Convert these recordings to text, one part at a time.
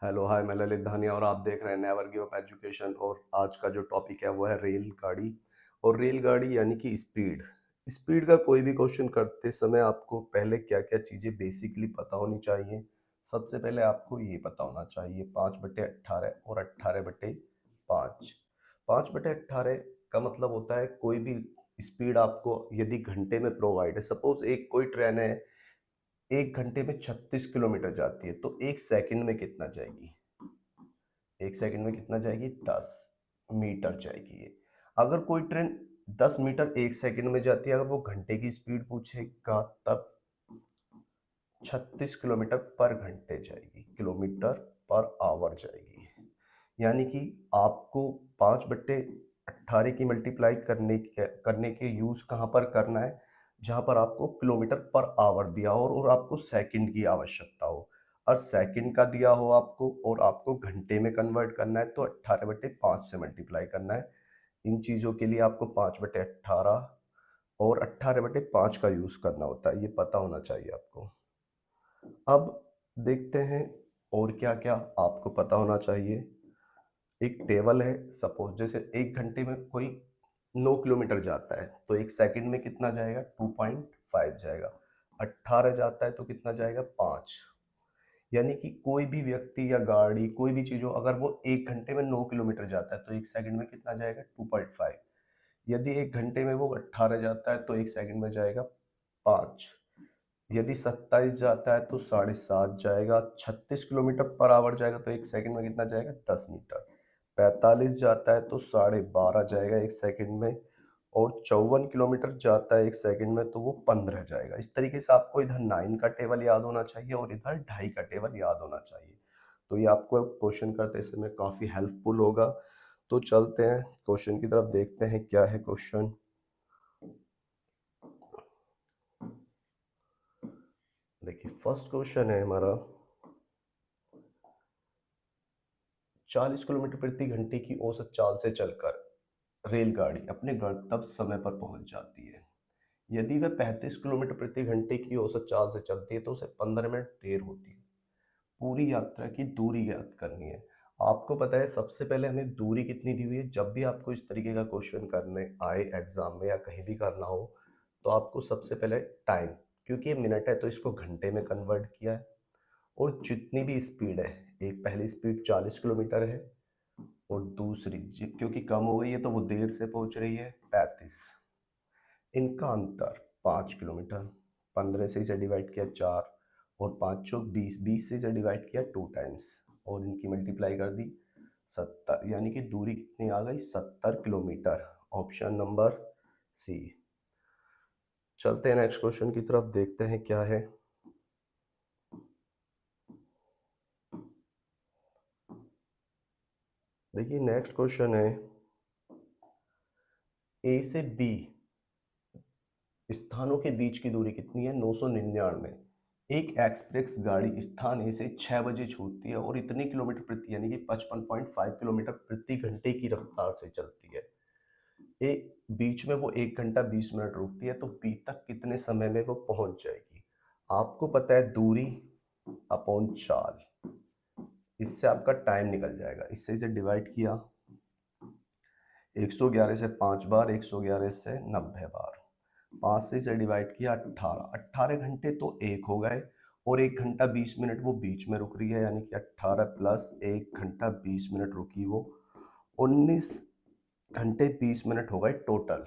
Hello hi, मैं ललित धानिया और आप देख रहे हैं नेवर गिव अप एजुकेशन। और आज का जो टॉपिक है वो है रेलगाड़ी। और रेलगाड़ी यानी कि स्पीड। स्पीड का कोई भी क्वेश्चन करते समय आपको पहले क्या क्या चीज़ें बेसिकली पता होनी चाहिए। सबसे पहले आपको ये पता होना चाहिए 5/18 और 18/5। 5/18 का मतलब होता है कोई भी स्पीड आपको यदि घंटे में प्रोवाइड है। सपोज एक कोई ट्रेन है, 1 घंटे में 36 किलोमीटर जाती है, तो 1 सेकंड में कितना जाएगी? 1 सेकंड में कितना जाएगी? 10 मीटर जाएगी ये। अगर कोई ट्रेन 10 मीटर 1 सेकंड में जाती है, अगर वो घंटे की स्पीड पूछेगा तब 36 किलोमीटर पर घंटे जाएगी, किलोमीटर पर आवर जाएगी। यानी कि आपको 5/18 की मल्टीप्लाई करने के यूज कहाँ पर करना है? जहाँ पर आपको किलोमीटर पर आवर दिया हो और आपको सेकंड की आवश्यकता हो। और सेकंड का दिया हो आपको और आपको घंटे में कन्वर्ट करना है, तो 18/5 से मल्टीप्लाई करना है। इन चीज़ों के लिए आपको 5/18 और 18/5 का यूज़ करना होता है, ये पता होना चाहिए आपको। अब देखते हैं और क्या क्या आपको पता होना चाहिए। एक टेबल है, सपोज जैसे 1 घंटे में कोई 9 किलोमीटर जाता है, तो 1 सेकंड में कितना जाएगा? 2.5 जाएगा। 18 जाता है तो कितना जाएगा? 5। यानी कि कोई भी व्यक्ति या गाड़ी कोई भी चीज़ हो, अगर वो 1 घंटे में 9 किलोमीटर जाता है तो 1 सेकंड में कितना जाएगा? 2.5। यदि 1 घंटे में वो 18 जाता है तो 1 सेकंड में जाएगा 5। यदि 27 जाता है तो 7.5 जाएगा। 36 किलोमीटर पर आवर जाएगा तो 1 सेकंड में कितना जाएगा? 10 मीटर। 45 जाता है तो 12.5 जाएगा 1 सेकंड में। और 54 किलोमीटर जाता है 1 सेकंड में तो वो 15 जाएगा। इस तरीके से आपको इधर 9 का टेबल याद होना चाहिए और इधर 2.5 का टेबल याद होना चाहिए। तो ये आपको क्वेश्चन करते समय काफ़ी हेल्पफुल होगा। तो चलते हैं क्वेश्चन की तरफ, देखते हैं क्या है क्वेश्चन। देखिए फर्स्ट क्वेश्चन है हमारा, 40 किलोमीटर प्रति घंटे की औसत चाल से चलकर रेलगाड़ी अपने गंतव्य समय पर पहुंच जाती है। यदि वह 35 किलोमीटर प्रति घंटे की औसत चाल से चलती है तो उसे 15 मिनट देर होती है। पूरी यात्रा की दूरी ज्ञात करनी है। आपको पता है सबसे पहले हमें दूरी कितनी दी हुई है। जब भी आपको इस तरीके का क्वेश्चन करने आए एग्जाम में या कहीं भी करना हो, तो आपको सबसे पहले टाइम, क्योंकि ये मिनट है तो इसको घंटे में कन्वर्ट किया है। और जितनी भी स्पीड है, एक पहली स्पीड 40 किलोमीटर है और दूसरी क्योंकि कम हो गई है तो वो देर से पहुंच रही है 35। इनका अंतर 5 किलोमीटर। 15 से इसे डिवाइड किया 4 और 5 चौक 20, 20 से इसे डिवाइड किया 2 टाइम्स और इनकी मल्टीप्लाई कर दी 70। यानी कि दूरी कितनी आ गई? 70 किलोमीटर। Option number C. चलते हैं नेक्स्ट क्वेश्चन की तरफ, देखते हैं क्या है। देखिए नेक्स्ट क्वेश्चन है, ए से बी स्थानों के बीच की दूरी कितनी है? 999। एक एक्सप्रेस गाड़ी स्थान ए से 6 बजे छूटती है और इतने किलोमीटर प्रति यानी कि 55.5 किलोमीटर प्रति घंटे की रफ्तार से चलती है। ए बीच में वो 1 घंटा 20 मिनट रुकती है, तो बी तक कितने समय में वो पहुंच जाएगी? आपको पता है दूरी अपॉन चाल, इससे आपका टाइम निकल जाएगा। इससे इसे डिवाइड किया 111 से 5 बार, 111 से 90 बार, 5 से इसे डिवाइड किया 18। 18 घंटे तो एक हो गए और 1 घंटा 20 मिनट वो बीच में रुक रही है, यानी कि 18 प्लस 1 घंटा 20 मिनट रुकी वो 19 घंटे 20 मिनट हो गए टोटल।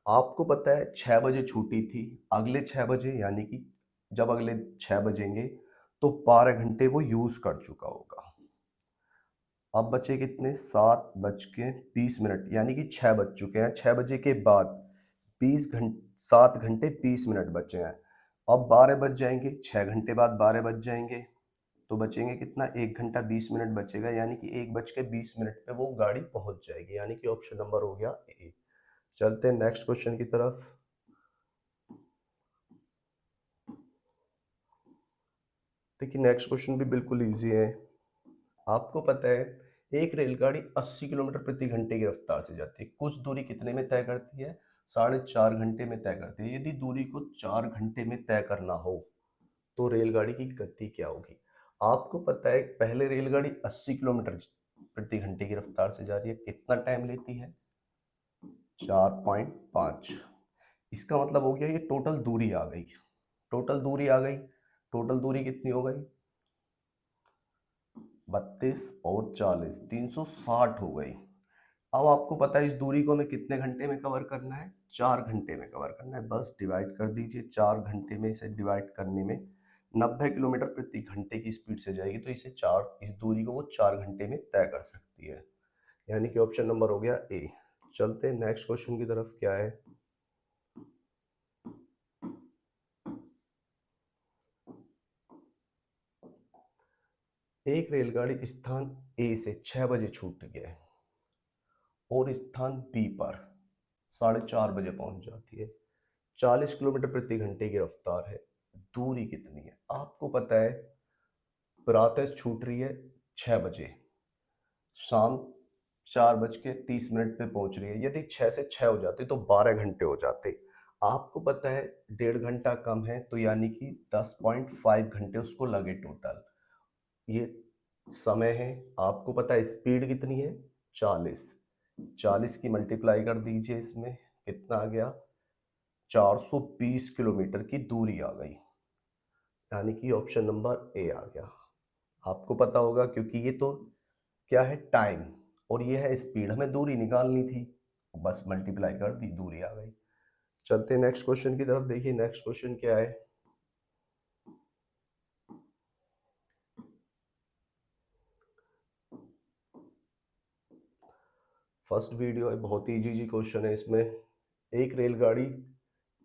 आपको पता है 6 बजे छूटी थी, अगले 6 बजे यानी कि जब अगले 6 बजेंगे तो 12 घंटे वो यूज कर चुका होगा। अब बचे कितने? 7:20, यानी कि 6 बज चुके हैं। 6 बजे के बाद 7 घंटे 20 मिनट बचे हैं। अब 12 बज जाएंगे, 6 घंटे बाद 12 बज जाएंगे, तो बचेंगे कितना? 1 घंटा 20 मिनट बचेगा, यानी कि 1 बज के 20 मिनट पे वो गाड़ी पहुंच जाएगी, यानी कि ऑप्शन नंबर हो गया ए। चलते हैं नेक्स्ट क्वेश्चन की तरफ। देखिए नेक्स्ट क्वेश्चन भी बिल्कुल इजी है। आपको पता है एक रेलगाड़ी 80 किलोमीटर प्रति घंटे की रफ्तार से जाती है, कुछ दूरी कितने में तय करती है? 4.5 घंटे में तय करती है। यदि दूरी को 4 घंटे में तय करना हो तो रेलगाड़ी की गति क्या होगी? आपको पता है पहले रेलगाड़ी 80 किलोमीटर प्रति घंटे की रफ्तार से जा रही है, कितना टाइम लेती है? 4.5। इसका मतलब हो गया ये टोटल दूरी आ गई। टोटल दूरी आ गई। टोटल दूरी कितनी हो गई? 32 और 40, 360 हो गई। अब आपको पता है इस दूरी को हमें कितने घंटे में कवर करना है? 4 घंटे में कवर करना है। बस डिवाइड कर दीजिए, 4 घंटे में इसे डिवाइड करने में 90 किलोमीटर प्रति घंटे की स्पीड से जाएगी, तो इस दूरी को वो 4 घंटे में तय कर सकती है। यानी कि ऑप्शन नंबर हो गया ए। चलते हैं नेक्स्ट क्वेश्चन की तरफ। क्या है? एक रेलगाड़ी स्थान ए से 6 बजे छूट गया और स्थान बी पर 4:30 बजे पहुंच जाती है। 40 किलोमीटर प्रति घंटे की रफ्तार है। दूरी कितनी है? आपको पता है प्रातः छूट रही है 6 बजे, शाम 4:30 पे पहुंच रही है। यदि 6 से 6 हो जाते तो 12 घंटे हो जाते। आपको पता है 1.5 घंटा कम है, तो यानी कि 10.5 घंटे उसको लगे टोटल। ये समय है। आपको पता है स्पीड कितनी है? 40। 40 की मल्टीप्लाई कर दीजिए, इसमें कितना आ गया? 420 किलोमीटर की दूरी आ गई। यानी कि ऑप्शन नंबर ए आ गया। आपको पता होगा क्योंकि ये तो क्या है? टाइम, और ये है स्पीड। हमें दूरी निकालनी थी, बस मल्टीप्लाई कर दी, दूरी आ गई। चलते हैं नेक्स्ट क्वेश्चन की तरफ। देखिए नेक्स्ट क्वेश्चन क्या है। फर्स्ट वीडियो है, बहुत ही इजी क्वेश्चन है। इसमें एक रेलगाड़ी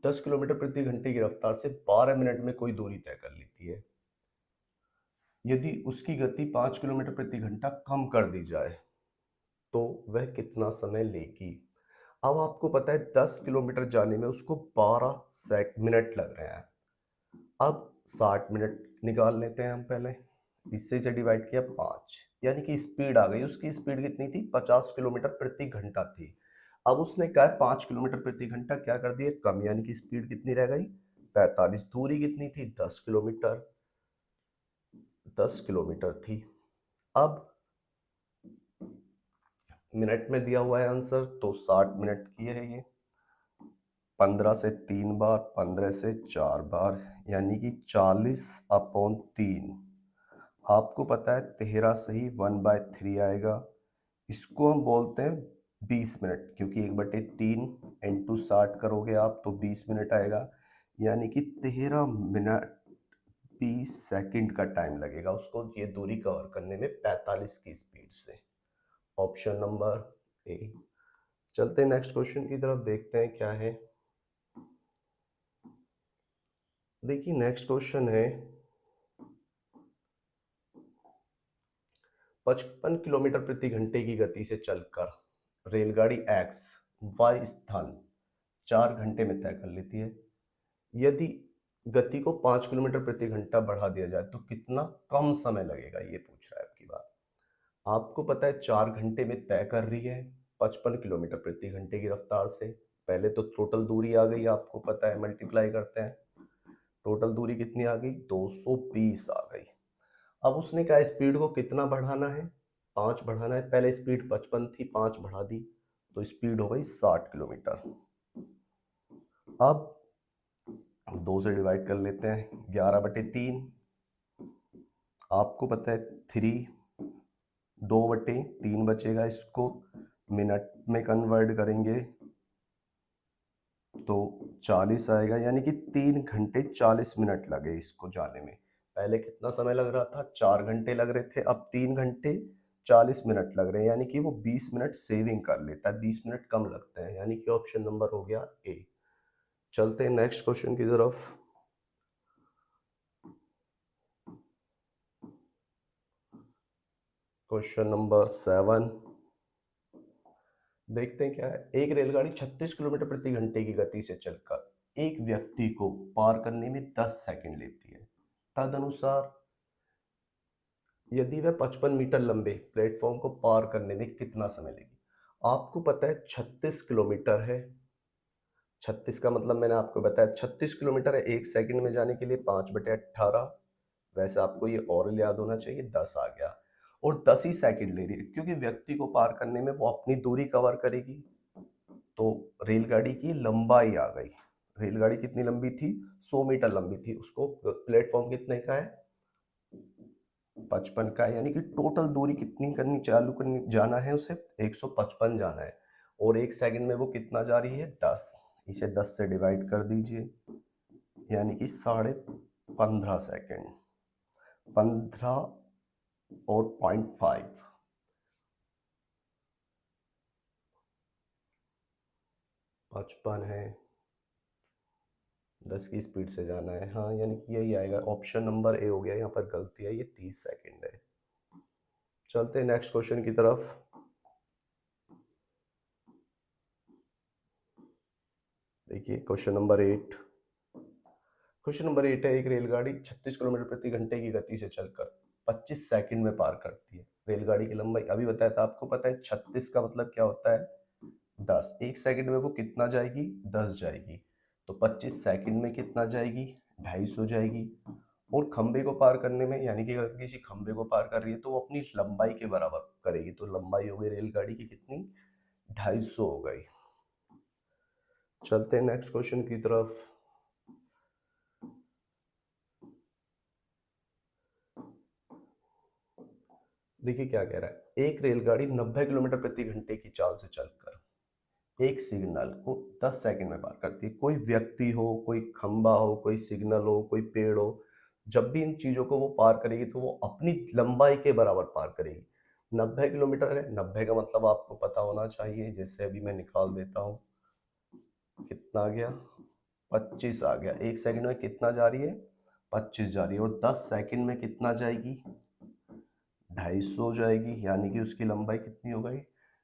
10 किलोमीटर प्रति घंटे की रफ्तार से 12 मिनट में कोई दूरी तय कर लेती है। यदि उसकी गति 5 किलोमीटर प्रति घंटा कम कर दी जाए तो वह कितना समय लेगी? अब आपको पता है 10 किलोमीटर जाने में उसको 12 मिनट लग रहे हैं। अब 60 मिनट निकाल लेते हैं हम पहले। इससे इसे डिवाइड किया 5, यानी कि स्पीड आ गई। उसकी स्पीड कितनी थी? 50 किलोमीटर प्रति घंटा थी। अब उसने कहा 5 किलोमीटर प्रति घंटा, क्या कर दिया? कम, यानी कि स्पीड कितनी रह गई? 45। दूरी कितनी थी? 10 किलोमीटर। 10 किलोमीटर थी। अब मिनट में दिया हुआ है आंसर, तो 60 मिनट की है ये। 15 से 3 बार, 15 से 4 बार, यानी कि 40/3। आपको पता है 13 सही 1/3 आएगा। इसको हम बोलते हैं 20 मिनट, क्योंकि 1/3 इंटू 60 करोगे आप तो 20 मिनट आएगा। यानी कि 13 मिनट 20 सेकंड का टाइम लगेगा उसको ये दूरी कवर करने में 45 की स्पीड से। Option number A. चलते हैं नेक्स्ट क्वेश्चन की तरफ, देखते हैं क्या है। देखिए नेक्स्ट क्वेश्चन है, 55 किलोमीटर प्रति घंटे की गति से चलकर रेलगाड़ी एक्स वाई स्थान 4 घंटे में तय कर लेती है। यदि गति को 5 किलोमीटर प्रति घंटा बढ़ा दिया जाए तो कितना कम समय लगेगा, ये पूछ रहा है आपकी बात। आपको पता है 4 घंटे में तय कर रही है 55 किलोमीटर प्रति घंटे की रफ्तार से। पहले तो टोटल दूरी आ गई, आपको पता है मल्टीप्लाई करते हैं। टोटल दूरी कितनी आ गई? 220 आ गई। अब उसने कहा स्पीड को कितना बढ़ाना है? 5 बढ़ाना है। पहले स्पीड 55 थी, 5 बढ़ा दी तो स्पीड हो गई 60 किलोमीटर। अब 2 से डिवाइड कर लेते हैं, 11/3। आपको पता है 3, 2/3 बचेगा। इसको मिनट में कन्वर्ट करेंगे तो 40 आएगा, यानी कि 3 घंटे 40 मिनट लगे इसको जाने में। पहले कितना समय लग रहा था? 4 घंटे लग रहे थे, अब 3 घंटे 40 मिनट लग रहे हैं, यानी कि वो 20 मिनट सेविंग कर लेता है, 20 मिनट कम लगते हैं। यानी कि ऑप्शन नंबर हो गया ए। चलते हैं नेक्स्ट क्वेश्चन की तरफ। क्वेश्चन नंबर 7, देखते हैं क्या है। एक रेलगाड़ी 36 किलोमीटर प्रति घंटे की गति से चलकर एक व्यक्ति को पार करने में 10 सेकंड लेती है। तदनुसार यदि वह 55 मीटर लंबे प्लेटफॉर्म को पार करने में कितना समय लेगी? आपको पता है 36 किलोमीटर है। 36 का मतलब मैंने आपको बताया 36 किलोमीटर है। 1 सेकंड में जाने के लिए 5/18 वैसे आपको ये ओरल याद होना चाहिए, 10 आ गया। और 10 ही सेकंड ले रही है क्योंकि व्यक्ति को पार करने में वो अपनी दूरी कवर करेगी। तो रेलगाड़ी की लंबाई आ गई। रेलगाड़ी कितनी लंबी थी? 100 मीटर लंबी थी। उसको प्लेटफॉर्म कितने का है? 55 का है। यानी कि टोटल दूरी कितनी करनी जाना है उसे? 155 जाना है। और 1 सेकंड में वो कितना जा रही है? 10। इसे 10 से डिवाइड कर दीजिए, यानी कि 15.5 सेकंड। 15 और 0.5, 55 है, 10 की स्पीड से जाना है। हाँ, यानी कि यही आएगा। ऑप्शन नंबर ए हो गया, यहाँ पर गलती है, ये 30 सेकंड है। चलते हैं नेक्स्ट क्वेश्चन की तरफ। देखिए क्वेश्चन नंबर 8। क्वेश्चन नंबर 8 है, एक रेलगाड़ी 36 किलोमीटर प्रति घंटे की गति से चलकर 25 सेकंड में पार करती है। रेलगाड़ी की लंबाई अभी बताया था आपको, पता है 36 का मतलब क्या होता है? 10। 1 सेकंड में वो कितना जाएगी? 10 जाएगी। तो 25 सेकंड में कितना जाएगी? 250 जाएगी। और खंबे को पार करने में, यानी कि अगर किसी खंबे को पार कर रही है तो वो अपनी लंबाई के बराबर करेगी। तो लंबाई हो गई रेलगाड़ी की कितनी? 250 हो गई। चलते हैं नेक्स्ट क्वेश्चन की तरफ। देखिए क्या कह रहा है, एक रेलगाड़ी 90 किलोमीटर प्रति घंटे की चाल से चलकर एक सिग्नल को 10 सेकंड में पार करती है। कोई व्यक्ति हो, कोई खंबा हो, कोई सिग्नल हो, कोई पेड़ हो, जब भी इन चीजों को वो पार करेगी तो वो अपनी लंबाई के बराबर पार करेगी। 90 किलोमीटर है, 90 का मतलब आपको पता होना चाहिए। जैसे अभी मैं निकाल देता हूँ, कितना आ गया? 25 आ गया। 1 सेकंड में कितना जा रही है? 25 जा रही है। और 10 सेकंड में कितना जाएगी? 250 जाएगी। यानी कि उसकी लंबाई कितनी हो गई?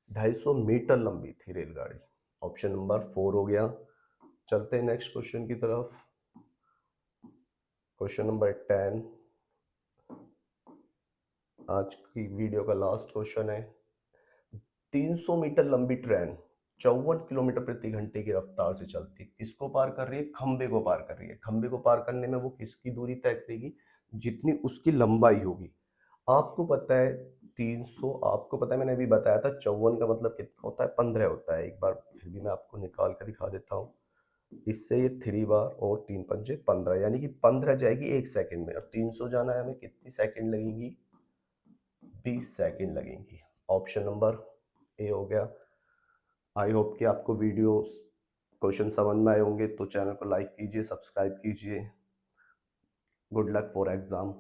250 मीटर लंबी थी रेलगाड़ी। ऑप्शन नंबर 4 हो गया। चलते हैं नेक्स्ट क्वेश्चन की तरफ। क्वेश्चन नंबर 10 आज की वीडियो का लास्ट क्वेश्चन है। 300 मीटर लंबी ट्रेन 54 किलोमीटर प्रति घंटे की रफ्तार से चलती है। किसको पार कर रही है? खंबे को पार कर रही है। खंबे को पार करने में वो किसकी दूरी तय करेगी? जितनी उसकी लंबाई होगी। आपको पता है 300, आपको पता है मैंने अभी बताया था 54 का मतलब कितना होता है? 15 होता है। एक बार फिर भी मैं आपको निकाल कर दिखा देता हूँ। इससे ये 3 बार और 3 पंजे 15, यानी कि 15 जाएगी 1 सेकंड में। और 300 जाना है हमें, कितनी सेकंड लगेंगी? 20 सेकंड लगेंगी। ऑप्शन नंबर ए हो गया। आई होप कि आपको वीडियो क्वेश्चन समझ में आए होंगे। तो चैनल को लाइक कीजिए, सब्सक्राइब कीजिए। Good luck for exam.